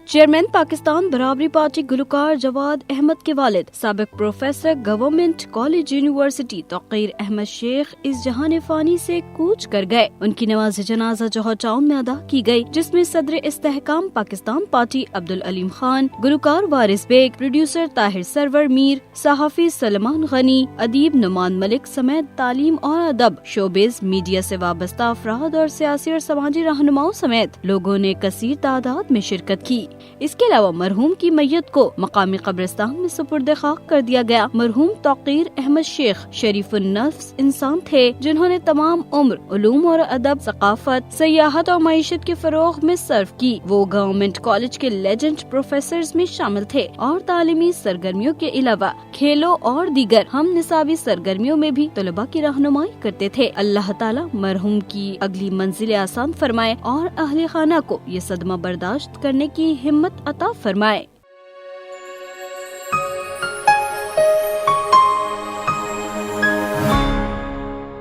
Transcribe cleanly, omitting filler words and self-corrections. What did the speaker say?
Chairman Pakistan برابری party گلوکار جواد احمد کے والد سابق پروفیسر گورنمنٹ کالج یونیورسٹی توقیر احمد شیخ اس جہان فانی سے کوچ کر گئے۔ ان کی نماز جنازہ جوہر ٹاؤن میں ادا کی گئی، جس میں صدر استحکام پاکستان پارٹی عبدالعلیم خان، گلوکار وارث بیگ، پروڈیوسر طاہر سرور میر، صحافی سلمان غنی، ادیب نعمان ملک سمیت تعلیم اور ادب، شوبز، میڈیا سے وابستہ افراد اور سیاسی اور سماجی رہنماؤں سمیت لوگوں نے کثیر تعداد میں شرکت کی۔ اس کے علاوہ مرحوم کی میت کو مقامی قبرستان میں سپرد خاک کر دیا گیا۔ مرحوم توقیر احمد شیخ شریف النفس انسان تھے، جنہوں نے تمام عمر علوم اور ادب، ثقافت، سیاحت اور معیشت کے فروغ میں صرف کی۔ وہ گورنمنٹ کالج کے لیجنڈ پروفیسرز میں شامل تھے اور تعلیمی سرگرمیوں کے علاوہ کھیلوں اور دیگر ہم نصابی سرگرمیوں میں بھی طلباء کی رہنمائی کرتے تھے۔ اللہ تعالیٰ مرحوم کی اگلی منزل آسان فرمائے اور اہل خانہ کو یہ صدمہ برداشت کرنے کی ہمت عطا فرمائے۔